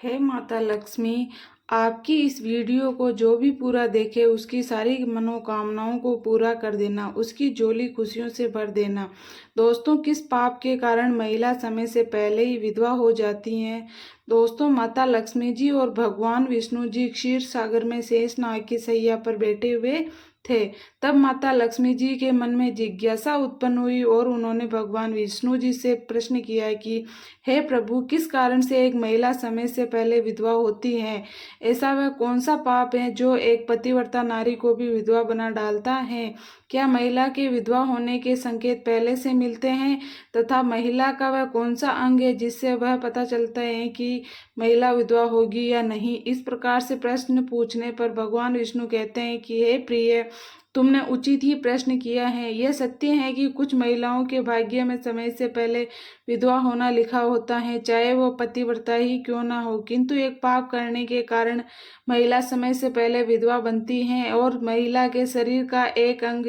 हे माता लक्ष्मी, आपकी इस वीडियो को जो भी पूरा देखे उसकी सारी मनोकामनाओं को पूरा कर देना, उसकी झोली खुशियों से भर देना। दोस्तों, किस पाप के कारण महिला समय से पहले ही विधवा हो जाती हैं? दोस्तों, माता लक्ष्मी जी और भगवान विष्णु जी क्षीर सागर में शेष नाग की सैया पर बैठे हुए थे। तब माता लक्ष्मी जी के मन में जिज्ञासा उत्पन्न हुई और उन्होंने भगवान विष्णु जी से प्रश्न किया कि हे प्रभु, किस कारण से एक महिला समय से पहले विधवा होती है? ऐसा वह कौन सा पाप है जो एक पतिव्रता नारी को भी विधवा बना डालता है? क्या महिला के विधवा होने के संकेत पहले से मिलते हैं? तथा महिला का वह कौन सा अंग है जिससे वह पता चलता है कि महिला विधवा होगी या नहीं? इस प्रकार से प्रश्न पूछने पर भगवान विष्णु कहते हैं कि हे प्रिय, तुमने उचित ही प्रश्न किया है। यह सत्य है कि कुछ महिलाओं के भाग्य में समय से पहले विधवा होना लिखा होता है, चाहे वो पतिव्रता ही क्यों ना हो। किंतु एक पाप करने के कारण महिला समय से पहले विधवा बनती है और महिला के शरीर का एक अंग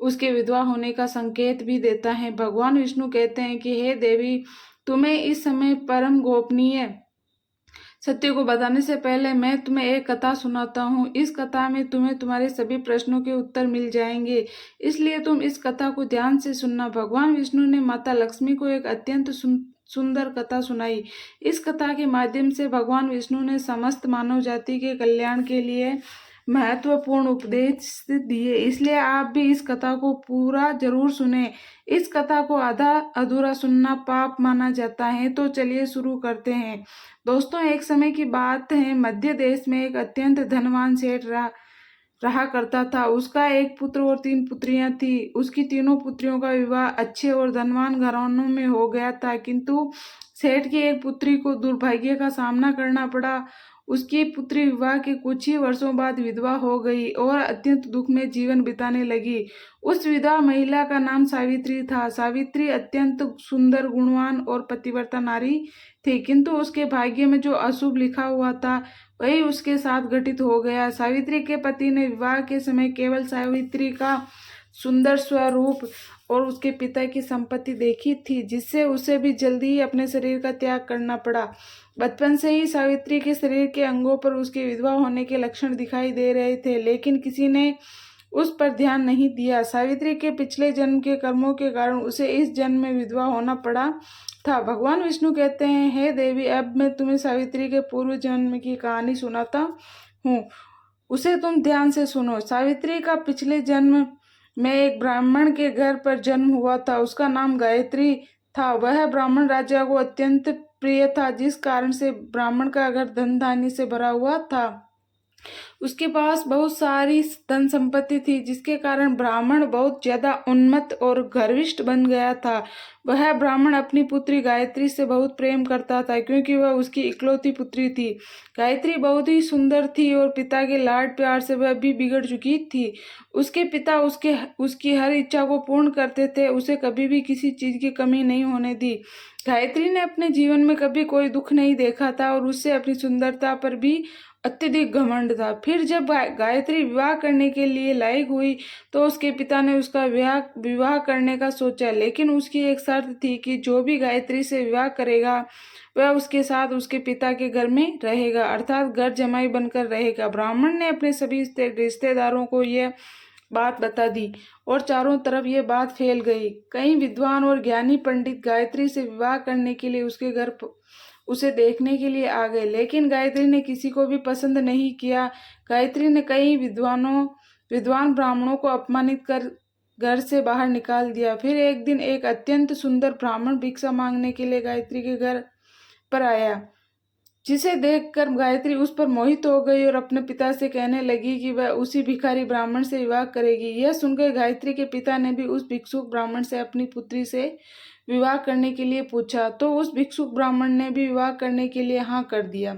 उसके विधवा होने का संकेत भी देता है। भगवान विष्णु कहते हैं कि हे देवी, तुम्हें इस समय परम गोपनीय सत्य को बताने से पहले मैं तुम्हें एक कथा सुनाता हूँ। इस कथा में तुम्हें तुम्हारे सभी प्रश्नों के उत्तर मिल जाएंगे, इसलिए तुम इस कथा को ध्यान से सुनना। भगवान विष्णु ने माता लक्ष्मी को एक अत्यंत सुंदर कथा सुनाई। इस कथा के माध्यम से भगवान विष्णु ने समस्त मानव जाति के कल्याण के लिए महत्वपूर्ण उपदेश दिए, इसलिए आप भी इस कथा को पूरा जरूर सुने। इस कथा को आधा अधूरा सुनना पाप माना जाता है। तो चलिए शुरू करते हैं। दोस्तों, एक समय की बात है, मध्य देश में एक अत्यंत धनवान सेठ रहा करता था। उसका एक पुत्र और 3 पुत्रियां थी। उसकी तीनों पुत्रियों का विवाह अच्छे और धनवान घरानों में हो गया था, किंतु सेठ की एक पुत्री को दुर्भाग्य का सामना करना पड़ा। उसकी पुत्री विवाह के कुछ ही वर्षों बाद विधवा हो गई और अत्यंत दुख में जीवन बिताने लगी। उस विधवा महिला का नाम सावित्री था। सावित्री अत्यंत सुंदर, गुणवान और पतिव्रता नारी थी, किंतु उसके भाग्य में जो अशुभ लिखा हुआ था वही उसके साथ घटित हो गया। सावित्री के पति ने विवाह के समय केवल सावित्री का सुंदर स्वरूप और उसके पिता की संपत्ति देखी थी, जिससे उसे भी जल्दी ही अपने शरीर का त्याग करना पड़ा। बचपन से ही सावित्री के शरीर के अंगों पर उसके विधवा होने के लक्षण दिखाई दे रहे थे, लेकिन किसी ने उस पर ध्यान नहीं दिया। सावित्री के पिछले जन्म के कर्मों के कारण उसे इस जन्म में विधवा होना पड़ा था। भगवान विष्णु कहते हैं, हे देवी, अब मैं तुम्हें सावित्री के पूर्व जन्म की कहानी सुनाता हूँ, उसे तुम ध्यान से सुनो। सावित्री का पिछले जन्म में एक ब्राह्मण के घर पर जन्म हुआ था। उसका नाम गायत्री था। वह ब्राह्मण राजा को अत्यंत प्रिय था, जिस कारण से ब्राह्मण का घर धन धान्य से भरा हुआ था। उसके पास बहुत सारी धन संपत्ति थी, जिसके कारण ब्राह्मण बहुत ज्यादा उन्मत्त और गर्विष्ठ बन गया था। वह ब्राह्मण अपनी पुत्री गायत्री से बहुत प्रेम करता था, क्योंकि वह उसकी इकलौती पुत्री थी। गायत्री बहुत ही सुंदर थी और पिता के लाड प्यार से वह भी बिगड़ चुकी थी। उसके पिता उसकी हर इच्छा को पूर्ण करते थे, उसे कभी भी किसी चीज की कमी नहीं होने दी। गायत्री ने अपने जीवन में कभी कोई दुख नहीं देखा था और उससे अपनी सुंदरता पर भी अत्यधिक घमंड था। फिर जब गायत्री विवाह करने के लिए लायक हुई तो उसके पिता ने उसका विवाह करने का सोचा, लेकिन उसकी एक शर्त थी कि जो भी गायत्री से विवाह करेगा वह उसके साथ उसके पिता के घर में रहेगा, अर्थात घर जमाई बनकर रहेगा। ब्राह्मण ने अपने सभी रिश्तेदारों को यह बात बता दी और चारों तरफ ये बात फैल गई। कई विद्वान और ज्ञानी पंडित गायत्री से विवाह करने के लिए उसके घर उसे देखने के लिए आ गए, लेकिन गायत्री ने किसी को भी पसंद नहीं किया। गायत्री ने कई विद्वान ब्राह्मणों को अपमानित कर घर से बाहर निकाल दिया। फिर एक दिन एक अत्यंत सुंदर ब्राह्मण भिक्षा मांगने के लिए गायत्री के घर पर आया, जिसे देखकर गायत्री उस पर मोहित हो गई और अपने पिता से कहने लगी कि वह उसी भिखारी ब्राह्मण से विवाह करेगी। यह सुनकर गायत्री के पिता ने भी उस भिक्षुक ब्राह्मण से अपनी पुत्री से विवाह करने के लिए पूछा, तो उस भिक्षुक ब्राह्मण ने भी विवाह करने के लिए हाँ कर दिया।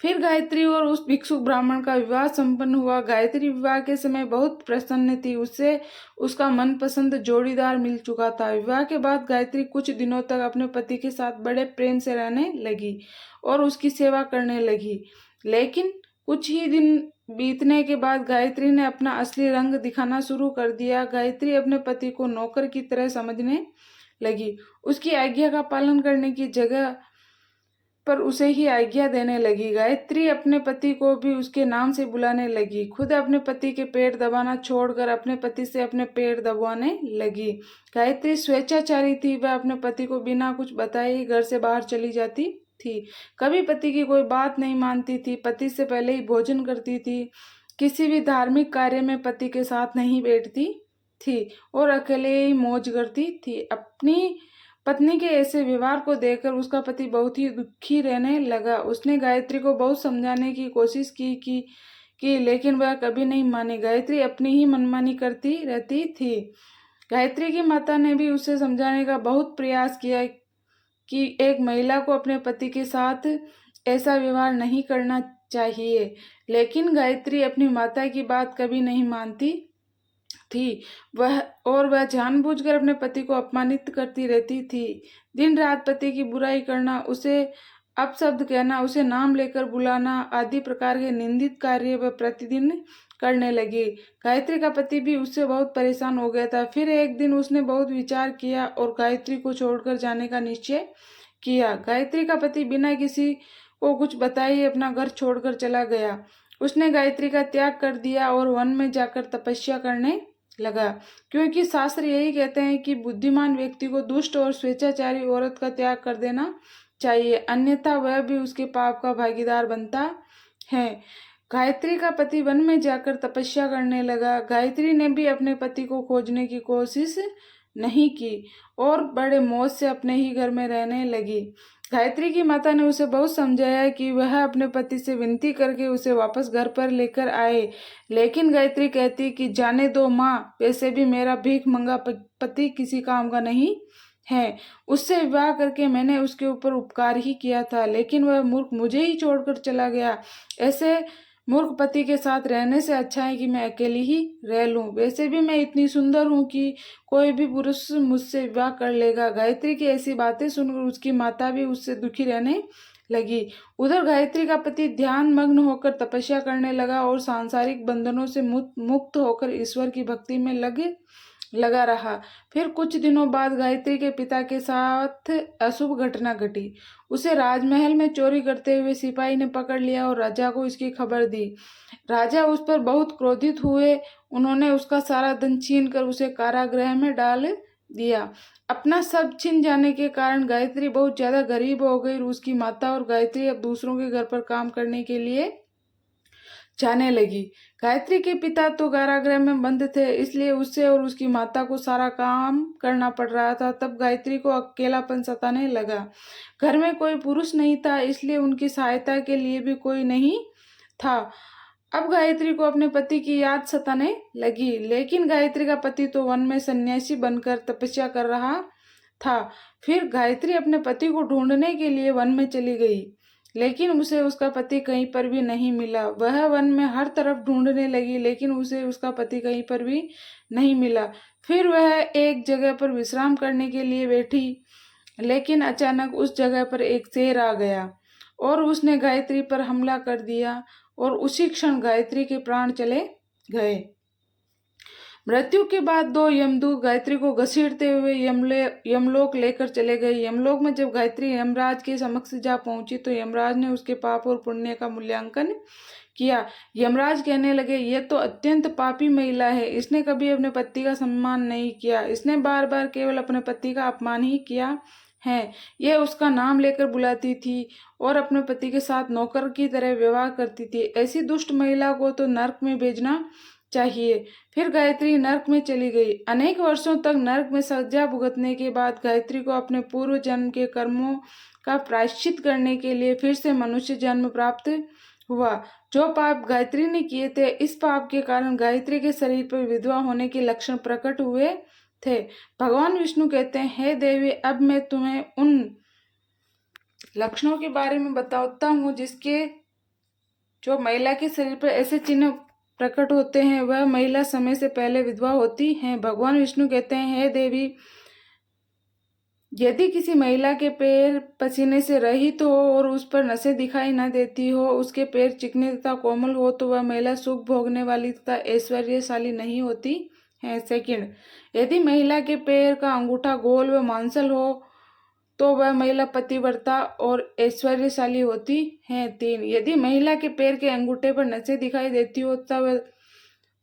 फिर गायत्री और उस भिक्षुक ब्राह्मण का विवाह संपन्न हुआ। गायत्री विवाह के समय बहुत प्रसन्न थी, उससे उसका मनपसंद जोड़ीदार मिल चुका था। विवाह के बाद गायत्री कुछ दिनों तक अपने पति के साथ बड़े प्रेम से रहने लगी और उसकी सेवा करने लगी, लेकिन कुछ ही दिन बीतने के बाद गायत्री ने अपना असली रंग दिखाना शुरू कर दिया। गायत्री अपने पति को नौकर की तरह समझने लगी। उसकी आज्ञा का पालन करने की जगह पर उसे ही आज्ञा देने लगी। गायत्री अपने पति को भी उसके नाम से बुलाने लगी। खुद अपने पति के पैर दबाना छोड़कर अपने पति से अपने पैर दबाने लगी। गायत्री स्वेच्छाचारी थी। वह अपने पति को बिना कुछ बताए ही घर से बाहर चली जाती थी। कभी पति की कोई बात नहीं मानती थी। पति से पहले ही भोजन करती थी। किसी भी धार्मिक कार्य में पति के साथ नहीं बैठती थी और अकेले ही मौज करती थी। अपनी पत्नी के ऐसे व्यवहार को देखकर उसका पति बहुत ही दुखी रहने लगा। उसने गायत्री को बहुत समझाने की कोशिश की लेकिन वह कभी नहीं मानी। गायत्री अपनी ही मनमानी करती रहती थी। गायत्री की माता ने भी उसे समझाने का बहुत प्रयास किया कि एक महिला को अपने पति के साथ ऐसा व्यवहार नहीं करना चाहिए, लेकिन गायत्री अपनी माता की बात कभी नहीं मानती थी। वह जानबूझकर अपने पति को अपमानित करती रहती थी। दिन रात पति की बुराई करना, उसे अपशब्द कहना, उसे नाम लेकर बुलाना आदि प्रकार के निंदित कार्य वह प्रतिदिन करने लगी। गायत्री का पति भी उससे बहुत परेशान हो गया था। फिर एक दिन उसने बहुत विचार किया और गायत्री को छोड़कर जाने का निश्चय किया। गायत्री का पति बिना किसी को कुछ बताए अपना घर छोड़कर चला गया। उसने गायत्री का त्याग कर दिया और वन में जाकर तपस्या करने लगा, क्योंकि शास्त्र यही कहते हैं कि बुद्धिमान व्यक्ति को दुष्ट और स्वेच्छाचारी औरत का त्याग कर देना चाहिए, अन्यथा वह भी उसके पाप का भागीदार बनता है। गायत्री का पति वन में जाकर तपस्या करने लगा। गायत्री ने भी अपने पति को खोजने की कोशिश नहीं की और बड़े मौज से अपने ही घर में रहने लगी। गायत्री की माता ने उसे बहुत समझाया कि वह अपने पति से विनती करके उसे वापस घर पर लेकर आए, लेकिन गायत्री कहती कि जाने दो माँ, वैसे भी मेरा भीख मंगा पति किसी काम का नहीं है। उससे विवाह करके मैंने उसके ऊपर उपकार ही किया था, लेकिन वह मूर्ख मुझे ही छोड़कर चला गया। ऐसे मूर्ख पति के साथ रहने से अच्छा है कि मैं अकेली ही रह लूं। वैसे भी मैं इतनी सुंदर हूं कि कोई भी पुरुष मुझसे विवाह कर लेगा। गायत्री की ऐसी बातें सुनकर उसकी माता भी उससे दुखी रहने लगी। उधर गायत्री का पति ध्यान मग्न होकर तपस्या करने लगा और सांसारिक बंधनों से मुक्त होकर ईश्वर की भक्ति में लगा रहा। फिर कुछ दिनों बाद गायत्री के पिता के साथ अशुभ घटना घटी। उसे राजमहल में चोरी करते हुए सिपाही ने पकड़ लिया और राजा को इसकी खबर दी। राजा उस पर बहुत क्रोधित हुए। उन्होंने उसका सारा धन छीनकर उसे कारागृह में डाल दिया। अपना सब छिन जाने के कारण गायत्री बहुत ज्यादा गरीब हो गई। उसकी माता और गायत्री अब दूसरों के घर पर काम करने के लिए जाने लगी। गायत्री के पिता तो कारागृह में बंद थे, इसलिए उससे और उसकी माता को सारा काम करना पड़ रहा था। तब गायत्री को अकेलापन सताने लगा। घर में कोई पुरुष नहीं था, इसलिए उनकी सहायता के लिए भी कोई नहीं था। अब गायत्री को अपने पति की याद सताने लगी, लेकिन गायत्री का पति तो वन में सन्यासी बनकर तपस्या कर रहा था। फिर गायत्री अपने पति को ढूंढने के लिए वन में चली गई, लेकिन उसे उसका पति कहीं पर भी नहीं मिला। वह वन में हर तरफ ढूंढने लगी, लेकिन उसे उसका पति कहीं पर भी नहीं मिला। फिर वह एक जगह पर विश्राम करने के लिए बैठी, लेकिन अचानक उस जगह पर एक शेर आ गया और उसने गायत्री पर हमला कर दिया और उसी क्षण गायत्री के प्राण चले गए। मृत्यु के बाद दो यमदूत गायत्री को घसीटते हुए यमलोक लेकर चले गए। यमलोक में जब गायत्री यमराज के समक्ष जा पहुंची तो यमराज ने उसके पाप और पुण्य का मूल्यांकन किया। यमराज कहने लगे, यह तो अत्यंत पापी महिला है। इसने कभी अपने पति का सम्मान नहीं किया। इसने बार बार केवल अपने पति का अपमान ही किया है। यह उसका नाम लेकर बुलाती थी और अपने पति के साथ नौकर की तरह व्यवहार करती थी। ऐसी दुष्ट महिला को तो नरक में भेजना चाहिए। फिर गायत्री नरक में चली गई। अनेक वर्षों तक नरक में सजा भुगतने के बाद गायत्री को अपने पूर्व जन्म के कर्मों का प्रायश्चित करने के लिए फिर से मनुष्य जन्म प्राप्त हुआ। जो पाप गायत्री ने किए थे, इस पाप के कारण गायत्री के शरीर पर विधवा होने के लक्षण प्रकट हुए थे। भगवान विष्णु कहते हैं, हे देवी, अब मैं तुम्हें उन लक्षणों के बारे में बताता हूँ जिसके जो महिला के शरीर पर ऐसे चिन्ह प्रकट होते हैं, वह महिला समय से पहले विधवा होती है। भगवान विष्णु कहते हैं, हे देवी, यदि किसी महिला के पैर पसीने से रहित हो और उस पर नसें दिखाई न देती हो, उसके पैर चिकने तथा कोमल हो, तो वह महिला सुख भोगने वाली तथा ऐश्वर्यशाली नहीं होती है। सेकंड, यदि महिला के पैर का अंगूठा गोल व मांसल हो तो वह महिला पतिव्रता और ऐश्वर्यशाली होती है। 3, यदि महिला के पैर के अंगूठे पर नसें दिखाई देती हो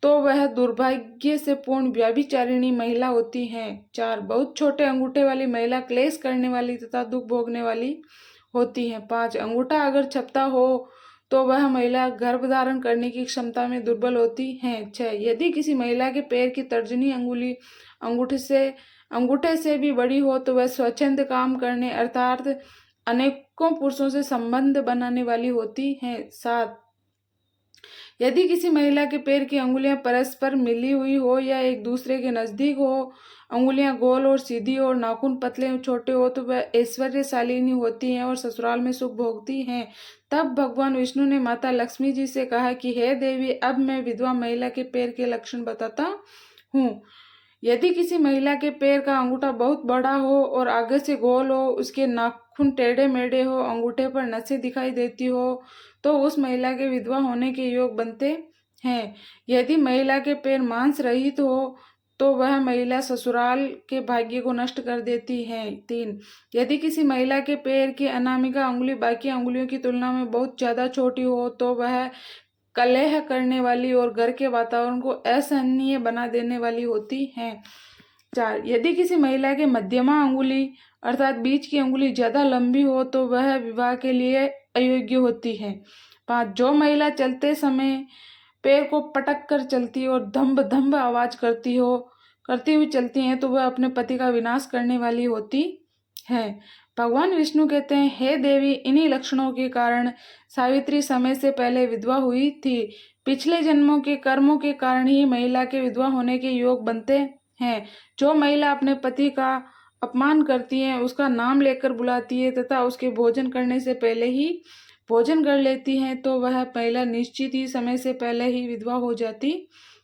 तो वह दुर्भाग्य से पूर्ण व्यभिचारिणी महिला होती है। 4, बहुत छोटे अंगूठे वाली महिला क्लेश करने वाली तथा दुख भोगने वाली होती है। 5, अंगूठा अगर छपता हो तो वह महिला गर्भ धारण करने की क्षमता में दुर्बल होती है। 6, यदि किसी महिला के पैर की तर्जनी अंगुली अंगूठे से भी बड़ी हो तो वह स्वच्छंद काम करने अर्थात अनेकों पुरुषों से संबंध बनाने वाली होती है। 7, यदि किसी महिला के पैर की अंगुलियां परस्पर मिली हुई हो या एक दूसरे के नजदीक हो, अंगुलियां गोल और सीधी और नाखून पतले और छोटे हो तो वह ऐश्वर्यशालिनी होती हैं और ससुराल में सुख भोगती हैं। तब भगवान विष्णु ने माता लक्ष्मी जी से कहा कि हे देवी, अब मैं विधवा महिला के पैर के लक्षण बताता हूँ। यदि किसी महिला के पैर का अंगूठा बहुत बड़ा हो और आगे से गोल हो, उसके नाखून टेढ़े मेढ़े हो, अंगूठे पर नसें दिखाई देती हो, तो उस महिला के विधवा होने के योग बनते हैं। यदि महिला के पैर मांस रहित हो तो वह महिला ससुराल के भाग्य को नष्ट कर देती है। 3, यदि किसी महिला के पैर की अनामिका अंगुली बाकी अंगुलियों की तुलना में बहुत ज्यादा छोटी हो तो वह कलह करने वाली और घर के वातावरण को असहनीय बना देने वाली होती है। 4, यदि किसी महिला के मध्यमा अंगुली अर्थात बीच की अंगुली ज्यादा लंबी हो तो वह विवाह के लिए अयोग्य होती है। 5, जो महिला चलते समय पैर को पटक कर चलती और धम्ब धम्ब आवाज करती हुई चलती हैं तो वह अपने पति का विनाश करने वाली होती है। भगवान विष्णु कहते हैं, हे देवी, इन्हीं लक्षणों के कारण सावित्री समय से पहले विधवा हुई थी। पिछले जन्मों के कर्मों के कारण ही महिला के विधवा होने के योग बनते हैं। जो महिला अपने पति का अपमान करती है, उसका नाम लेकर बुलाती है तथा उसके भोजन करने से पहले ही भोजन कर लेती है तो वह महिला निश्चित ही समय से पहले ही विधवा हो जाती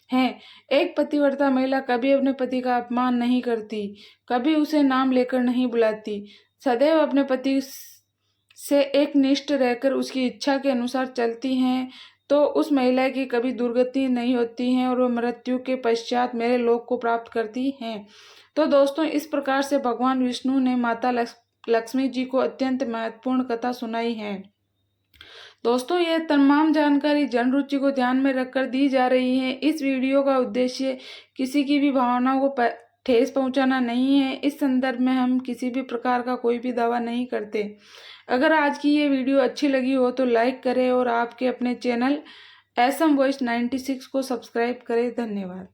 है। एक पतिव्रता महिला कभी अपने पति का अपमान नहीं करती, कभी उसे नाम लेकर नहीं बुलाती, सदैव अपने पति से एक निष्ठ रहकर उसकी इच्छा के अनुसार चलती हैं तो उस महिला की कभी दुर्गति नहीं होती है और वह मृत्यु के पश्चात मेरे लोक को प्राप्त करती हैं। तो दोस्तों, इस प्रकार से भगवान विष्णु ने माता लक्ष्मी जी को अत्यंत महत्वपूर्ण कथा सुनाई है। दोस्तों, यह तमाम जानकारी जन रुचि को ध्यान में रखकर दी जा रही है। इस वीडियो का उद्देश्य किसी की भी भावनाओं को ठेस पहुंचाना नहीं है। इस संदर्भ में हम किसी भी प्रकार का कोई भी दावा नहीं करते। अगर आज की ये वीडियो अच्छी लगी हो तो लाइक करें और आपके अपने चैनल असम वॉइस 96 को सब्सक्राइब करें। धन्यवाद।